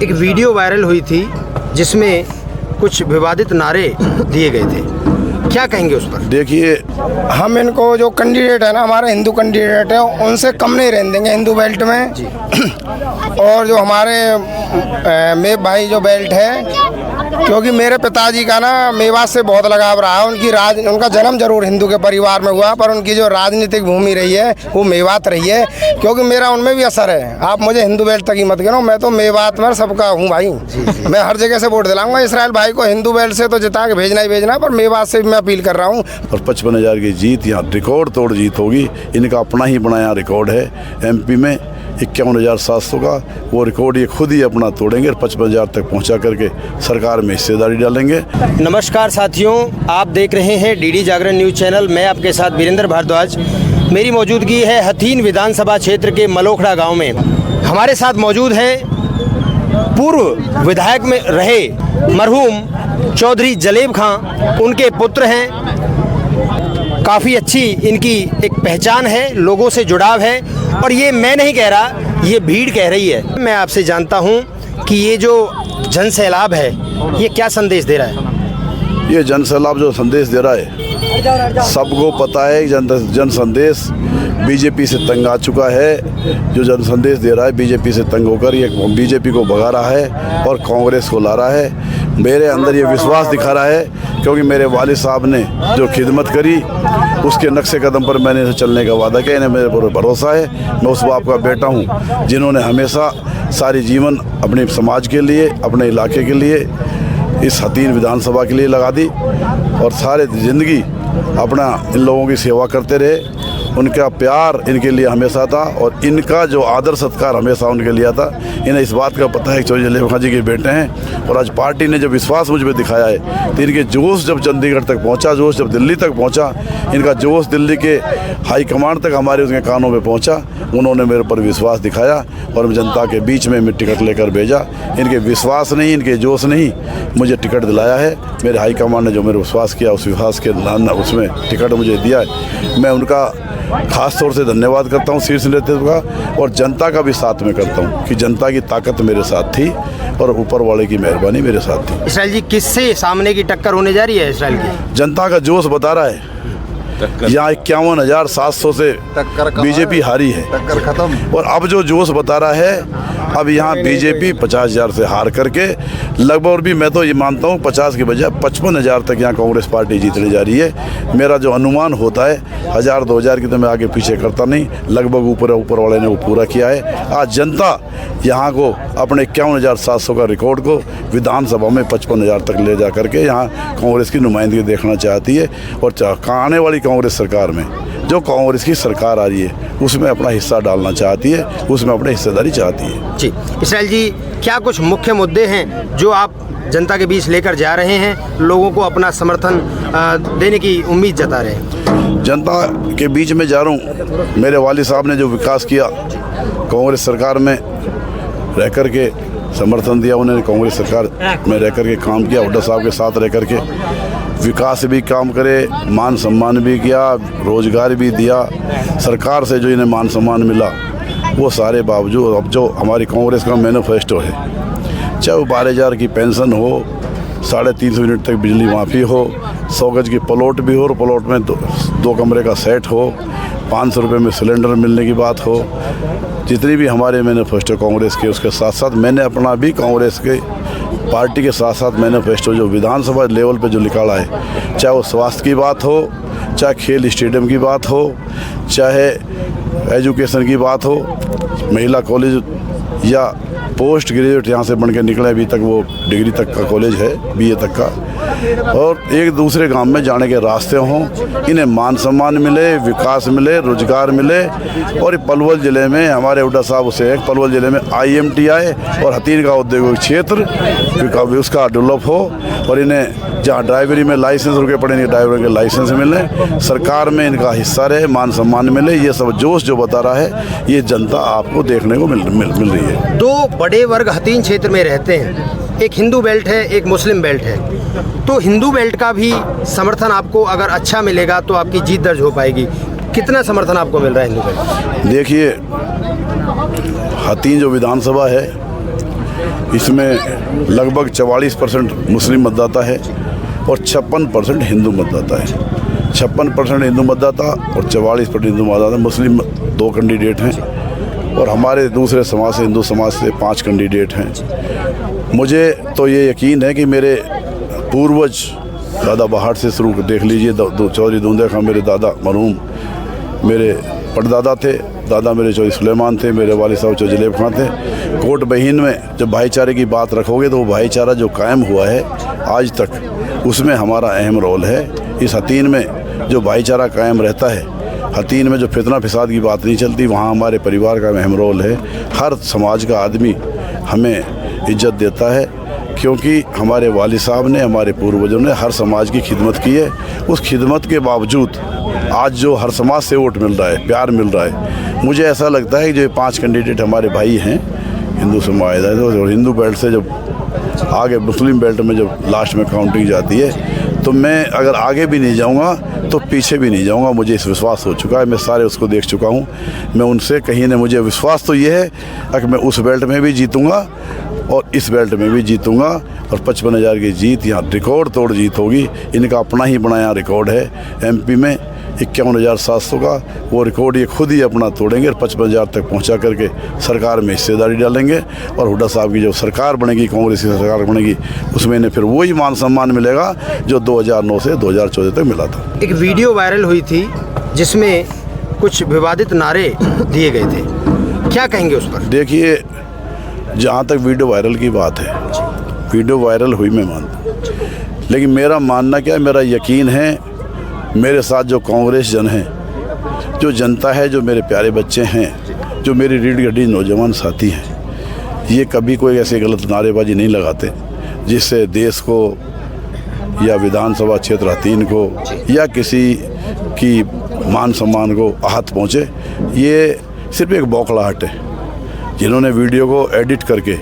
एक video viral हुई थी जिसमें कुछ विवादित नारे दिए गए थे, क्या कहेंगे उस पर? देखिए, हम इनको जो कैंडिडेट है ना, हमारे हिंदू कैंडिडेट है, उनसे कम नहीं रहने देंगे हिंदू बेल्ट में। और जो हमारे मेव भाई जो बेल्ट है, क्योंकि मेरे पिताजी का ना मेवात से बहुत लगाव रहा है। उनका जन्म जरूर हिंदू के परिवार में हुआ, पर उनकी जो राजनीतिक भूमि रही है वो मेवात रही है। क्योंकि मेरा उनमें भी असर है। आप मुझे हिंदू बेल्ट तक ही मत गिनो, मैं तो मेवात में सबका हूँ भाई। मैं हर जगह से वोट दिलाऊंगा। इसराइल भाई को हिंदू बेल्ट से तो जिता के भेजना ही भेजना, पर मेवात से भी मैं अपील कर रहा हूँ। और 55,000 की जीत, यहाँ रिकॉर्ड तोड़ जीत होगी। इनका अपना ही बनाया रिकॉर्ड है। एमपी में 51,700 का वो रिकॉर्ड ये खुद ही अपना तोड़ेंगे और 55,000 तक पहुंचा करके सरकार में हिस्सेदारी डालेंगे। नमस्कार साथियों, आप देख रहे हैं डीडी जागरण न्यूज़ चैनल। मैं आपके साथ वीरेंद्र भारद्वाज। मेरी मौजूदगी है हथीन विधानसभा क्षेत्र के मलोखड़ा गांव में। हमारे साथ मौजूद हैं पूर्व विधायक में रहे मरहूम चौधरी जलेब खां, उनके पुत्र हैं। काफ़ी अच्छी इनकी एक पहचान है, लोगों से जुड़ाव है, और ये मैं नहीं कह रहा, ये भीड़ कह रही है। मैं आपसे जानता हूँ कि ये जो जन सैलाब है ये क्या संदेश दे रहा है? ये जन सैलाब जो संदेश दे रहा है, सबको पता है। जन संदेश बीजेपी से तंग आ चुका है। जो जन संदेश दे रहा है बीजेपी से तंग होकर ये बीजेपी को भगा रहा है और कांग्रेस को ला रहा है। मेरे अंदर ये विश्वास दिखा रहा है, क्योंकि मेरे वालिद साहब ने जो खिदमत करी उसके नक्शे कदम पर मैंने चलने का वादा किया। इन्हें मेरे पर भरोसा है। मैं उस बाप का बेटा हूँ जिन्होंने हमेशा सारी जीवन अपने समाज के लिए, अपने इलाके के लिए, इस हथीन विधानसभा के लिए लगा दी और सारे ज़िंदगी अपना इन लोगों की सेवा करते रहे। उनका प्यार इनके लिए हमेशा था और इनका जो आदर सत्कार हमेशा उनके लिए था। इन्हें इस बात का पता है कि चौधरी जलेब खां जी के बेटे हैं, और आज पार्टी ने जब विश्वास मुझ पर दिखाया है तो इनके जोश जब चंडीगढ़ तक पहुंचा, जोश जब दिल्ली तक पहुंचा, इनका जोश दिल्ली के हाईकमांड तक हमारे उसके कानों में पहुंचा। उन्होंने मेरे पर विश्वास दिखाया और जनता के बीच में मैं टिकट लेकर भेजा। इनके विश्वास नहीं, इनके जोश नहीं, मुझे टिकट दिलाया है। मेरे हाईकमांड ने जो मेरे विश्वास किया, उस विश्वास के उसमें टिकट मुझे दिया है। मैं उनका खास तौर से धन्यवाद करता हूं शीर्ष नेतृत्व का, और जनता का भी साथ में करता हूं कि जनता की ताकत मेरे साथ थी और ऊपर वाले की मेहरबानी मेरे साथ थी। इसराइल जी, किससे सामने की टक्कर होने जा रही है इसराइल की? जनता का जोश बता रहा है। यहाँ 51,700 से बीजेपी हारी है, टक्कर खत्म। और अब जो जोश बता रहा है, अब यहाँ बीजेपी 50,000 से हार करके लगभग, और भी मैं तो ये मानता हूँ 50 के बजाय 55,000 तक यहाँ कांग्रेस पार्टी जीतने जा रही है। मेरा जो अनुमान होता है 1,000-2,000 की तो मैं आगे पीछे करता नहीं, लगभग ऊपर वाले ने वो पूरा किया है। आज जनता यहाँ को अपने 51,700 का रिकॉर्ड को विधानसभा में 55,000 तक ले जा करके यहाँ कांग्रेस की नुमाइंदगी देखना चाहती है। और आने वाली कांग्रेस सरकार में जो कांग्रेस की सरकार आ रही है उसमें अपना हिस्सा डालना चाहती है, उसमें अपनी हिस्सेदारी चाहती है। जी इसराइल जी, क्या कुछ मुख्य मुद्दे हैं जो आप जनता के बीच लेकर जा रहे हैं, लोगों को अपना समर्थन देने की उम्मीद जता रहे हैं? जनता के बीच में जा रहा हूँ। मेरे वालिद साहब ने जो विकास किया, कांग्रेस सरकार में रह कर के समर्थन दिया, उन्होंने कांग्रेस सरकार में रह कर के काम किया, हुड्डा साहब के साथ रह कर के विकास भी काम करे, मान सम्मान भी किया, रोजगार भी दिया। सरकार से जो इन्हें मान सम्मान मिला वो सारे बावजूद अब जो हमारी कांग्रेस का मैनिफेस्टो है, चाहे वो 12,000 की पेंशन हो, 350 यूनिट तक बिजली माफ़ी हो, 100 गज की प्लॉट भी हो और प्लॉट में 2 कमरे का सेट हो, 500 रुपये में सिलेंडर मिलने की बात हो, जितनी भी हमारे मैनिफेस्टो कांग्रेस के, उसके साथ साथ मैंने अपना भी कांग्रेस के पार्टी के साथ साथ मैनिफेस्टो जो विधानसभा लेवल पे जो निकाला है, चाहे वो स्वास्थ्य की बात हो, चाहे खेल स्टेडियम की बात हो, चाहे एजुकेशन की बात हो, महिला कॉलेज या पोस्ट ग्रेजुएट यहाँ से बन के निकले, अभी तक वो डिग्री तक का कॉलेज है, BA तक का, और एक दूसरे गांव में जाने के रास्ते हों, इन्हें मान सम्मान मिले, विकास मिले, रोजगार मिले। और पलवल ज़िले में हमारे हुड्डा साहब से एक पलवल ज़िले में IMT आए और हथीन का औद्योगिक क्षेत्र उसका डेवलप हो, और इन्हें जहाँ ड्राइवरी में लाइसेंस रुके पड़े, इनके ड्राइवरों के लाइसेंस मिले, सरकार में इनका हिस्सा रहे, मान सम्मान मिले। ये सब जोश जो बता रहा है ये जनता आपको देखने को मिल रही है। 2 बड़े वर्ग हथीन क्षेत्र में रहते हैं, एक हिंदू बेल्ट है, एक मुस्लिम बेल्ट है। तो हिंदू बेल्ट का भी समर्थन आपको अगर अच्छा मिलेगा तो आपकी जीत दर्ज हो पाएगी। कितना समर्थन आपको मिल रहा है हिंदू बेल्ट? देखिए, हथीन जो विधानसभा है इसमें लगभग 44% मुस्लिम मतदाता है और 56% हिंदू मतदाता है। 56% हिंदू मतदाता और 44% हिंदू मतदाता। मुस्लिम 2 कैंडिडेट हैं और हमारे दूसरे समाज से, हिंदू समाज से 5 कैंडिडेट हैं। मुझे तो ये यकीन है कि मेरे पूर्वज दादा बहार से शुरू देख लीजिए, चौधरी दूंदे खां मेरे दादा मरहूम मेरे परदादा थे, दादा मेरे चौधरी सुलेमान थे, मेरे वालिद साहब चौधरी जलेब खां थे। कोट बहीन में जब भाईचारे की बात रखोगे तो वो भाईचारा जो कायम हुआ है आज तक, उसमें हमारा अहम रोल है। इस हतीन में जो भाईचारा कायम रहता है, हतीन में जो फितना फिसाद की बात नहीं चलती, वहाँ हमारे परिवार का अहम रोल है। हर समाज का आदमी हमें इज्जत देता है क्योंकि हमारे वालिद साहब ने, हमारे पूर्वजों ने हर समाज की खिदमत की है। उस खिदमत के बावजूद आज जो हर समाज से वोट मिल रहा है, प्यार मिल रहा है, मुझे ऐसा लगता है कि जो 5 कैंडिडेट हमारे भाई हैं हिंदू समाज है, और हिंदू बेल्ट से जब आगे मुस्लिम बेल्ट में जब लास्ट में काउंटिंग जाती है तो मैं अगर आगे भी नहीं जाऊंगा तो पीछे भी नहीं जाऊंगा। मुझे इस विश्वास हो चुका है, मैं सारे उसको देख चुका हूं। मैं उनसे कहीं ने मुझे विश्वास तो ये है कि मैं उस बेल्ट में भी जीतूंगा और इस बेल्ट में भी जीतूंगा और 55,000 की जीत यहाँ रिकॉर्ड तोड़ जीत होगी। इनका अपना ही बनाया रिकॉर्ड है एमपी में 51,700 का, वो रिकॉर्ड ये खुद ही अपना तोड़ेंगे और 55,000 तक पहुंचा करके सरकार में हिस्सेदारी डालेंगे और हुड्डा साहब की जो सरकार बनेगी, कांग्रेस की सरकार बनेगी, उसमें इन्हें फिर वही मान सम्मान मिलेगा जो 2009 से 2014 तक मिला था। एक वीडियो वायरल हुई थी जिसमें कुछ विवादित नारे दिए गए थे, क्या कहेंगे उस पर? देखिए, जहाँ तक वीडियो वायरल की बात है, वीडियो वायरल हुई मैं मानता हूँ, लेकिन मेरा मानना क्या है, मेरा यकीन है मेरे साथ जो कांग्रेस जन हैं, जो जनता है, जो मेरे प्यारे बच्चे हैं, जो मेरी रीढ़ की हड्डी नौजवान साथी हैं, ये कभी कोई ऐसे गलत नारेबाजी नहीं लगाते जिससे देश को या विधानसभा क्षेत्र हतीन को या किसी की मान सम्मान को आहत पहुँचे। ये सिर्फ एक बौखलाहट है। जिन्होंने वीडियो को एडिट करके,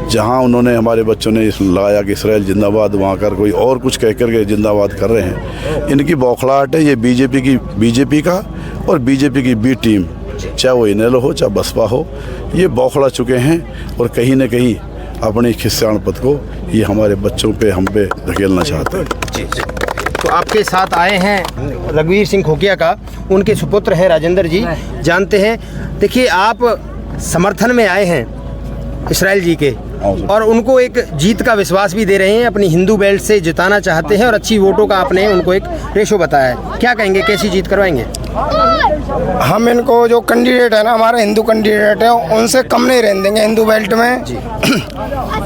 जहां उन्होंने, हमारे बच्चों ने लगाया कि इसराइल जिंदाबाद, वहाँ कर कोई और कुछ कह करके जिंदाबाद कर रहे हैं, इनकी बौखलाहट है। ये बीजेपी का और बीजेपी की बी टीम, चाहे वो इनेलो हो चाहे बसपा हो, ये बौखला चुके हैं और कहीं न कहीं अपनी खिस्सानपत को ये हमारे बच्चों पे, हम पे धकेलना चाहते हैं। तो आपके साथ आए हैं रघुवीर सिंह खोकिया का, उनके सुपुत्र हैं राजेंद्र जी, जानते हैं। देखिए, आप समर्थन में आए हैं इसराइल जी के और उनको एक जीत का विश्वास भी दे रहे हैं, अपनी हिंदू बेल्ट से जिताना चाहते हैं और अच्छी वोटों का आपने उनको एक रेशो बताया है। क्या कहेंगे, कैसी जीत करवाएंगे? हम इनको जो कैंडिडेट है ना, हमारे हिंदू कैंडिडेट है, उनसे कम नहीं रहने देंगे हिंदू बेल्ट में।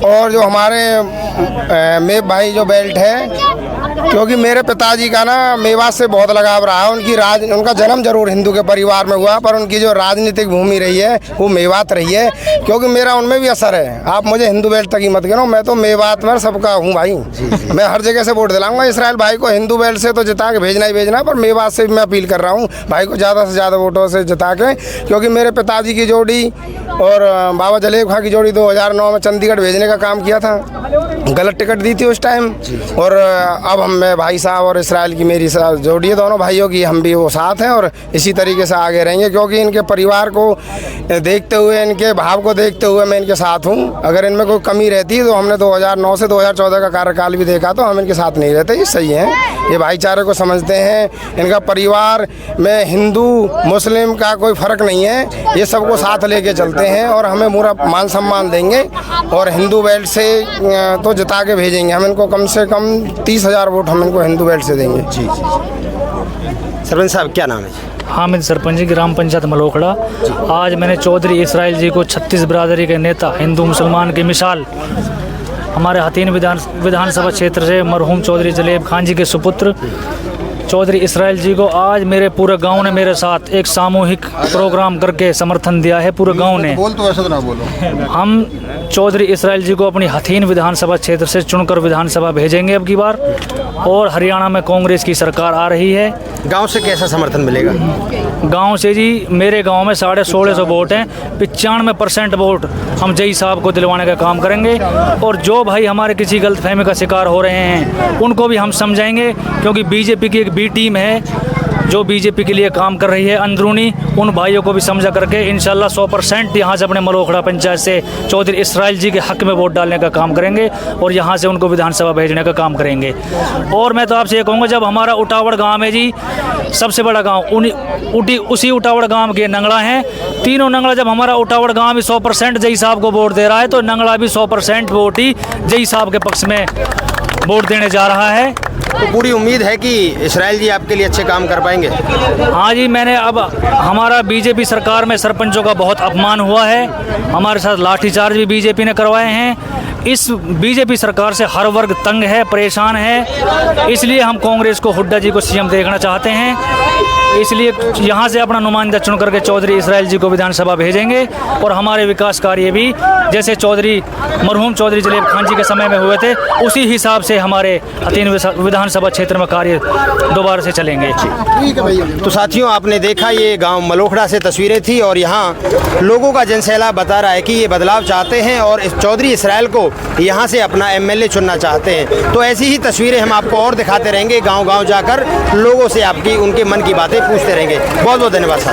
और जो हमारे मेव भाई जो बेल्ट है, क्योंकि मेरे पिताजी का ना मेवात से बहुत लगाव रहा है। उनका जन्म जरूर हिंदू के परिवार में हुआ, पर उनकी जो राजनीतिक भूमि रही है वो मेवात रही है, क्योंकि मेरा उनमें भी असर है। आप मुझे हिंदू बेल्ट तक ही मत गिनो, मैं तो मेवात में सबका हूँ भाई। मैं हर जगह से वोट दिलाऊंगा। इसराइल भाई को हिंदू बेल्ट से तो जिता के भेजना ही भेजना, पर मेवात से भी मैं अपील कर रहा हूँ भाई को ज़्यादा से ज़्यादा वोटों से जिता के, क्योंकि मेरे पिताजी की जोड़ी और बाबा जलेब खां की जोड़ी 2009 में चंडीगढ़ भेजने का काम किया था, गलत टिकट दी थी उस टाइम। और अब मैं भाई साहब और इसराइल की मेरी जोड़ी है, दोनों भाइयों की, हम भी वो साथ हैं और इसी तरीके से आगे रहेंगे, क्योंकि इनके परिवार को देखते हुए, इनके भाव को देखते हुए मैं इनके साथ हूँ। अगर इनमें कोई कमी रहती तो हमने 2009 से 2014 का कार्यकाल भी देखा, तो हम इनके साथ नहीं रहते। ये सही है, ये भाईचारे को समझते हैं। इनका परिवार में हिंदू मुस्लिम का कोई फ़र्क नहीं है, ये सबको साथ लेके चलते हैं और हमें पूरा मान सम्मान देंगे और हिंदू बेल्ट से तो जिता के भेजेंगे। हम इनको कम से कम 30,000 वोट हम इनको हिंदू बेल्ट से देंगे। जी। सरपंच साहब, क्या नाम है? हामिद सरपंच जी, ग्राम पंचायत मलोखड़ा। आज मैंने चौधरी इसराइल जी को 36 बिरादरी के नेता, हिंदू मुसलमान की मिसाल, हमारे हतीन विधानसभा क्षेत्र से मरहूम चौधरी जलेब खान जी के सुपुत्र चौधरी इसराइल जी को आज मेरे पूरे गांव ने मेरे साथ एक सामूहिक प्रोग्राम करके समर्थन दिया है। पूरे गांव ने, बोल तो ऐसा तो ना बोलो। हम चौधरी इसराइल जी को अपनी हथीन विधानसभा क्षेत्र से चुनकर विधानसभा भेजेंगे अब की बार। और हरियाणा में कांग्रेस की सरकार आ रही है। गांव से कैसा समर्थन मिलेगा? गांव से जी, मेरे गांव में 1650 वोट हैं, 95% वोट हम जई साहब को दिलवाने का काम करेंगे। और जो भाई हमारे किसी गलतफहमी का शिकार हो रहे हैं उनको भी हम समझाएंगे, क्योंकि बीजेपी की एक बी टीम है जो बीजेपी के लिए काम कर रही है अंदरूनी, उन भाइयों को भी समझा करके इंशाल्लाह 100% यहाँ से अपने मलोखड़ा पंचायत से चौधरी इसराइल जी के हक में वोट डालने का काम करेंगे और यहाँ से उनको विधानसभा भेजने का काम करेंगे। और मैं तो आपसे ये कहूँगा, जब हमारा उटावड़ गाँव है जी, सबसे बड़ा गाँव उसी उटावड़ गाँव के नंगड़ा हैं, तीनों नंगड़ा, जब हमारा उटावड़ गाँव भी 100% जई साहब को वोट दे रहा है तो नंगड़ा भी 100% वोट ही जई साहब के पक्ष में वोट देने जा रहा है। तो पूरी उम्मीद है कि इसराइल जी आपके लिए अच्छे काम कर पाएंगे। हाँ जी, मैंने अब हमारा बीजेपी सरकार में सरपंचों का बहुत अपमान हुआ है, हमारे साथ लाठीचार्ज भी बीजेपी ने करवाए हैं। इस बीजेपी सरकार से हर वर्ग तंग है, परेशान है, इसलिए हम कांग्रेस को हुड्डा जी को सीएम देखना चाहते हैं। इसलिए यहाँ से अपना नुमाइंदा चुन करके चौधरी इसराइल जी को विधानसभा भेजेंगे और हमारे विकास कार्य भी जैसे मरहूम चौधरी जलेब खान जी के समय में हुए थे, उसी हिसाब से हमारे हथीन विधानसभा क्षेत्र में कार्य दोबारा से चलेंगे। ठीक है भैया। तो साथियों, आपने देखा ये गांव मलोखड़ा से तस्वीरें थी और यहाँ लोगों का जनसैलाब बता रहा है कि ये बदलाव चाहते हैं और चौधरी इसराइल को यहाँ से अपना एमएलए चुनना चाहते हैं। तो ऐसी ही तस्वीरें हम आपको और दिखाते रहेंगे, गाँव गाँव जाकर लोगों से आपकी उनके मन की बातें पूछते रहेंगे। बहुत बहुत धन्यवाद।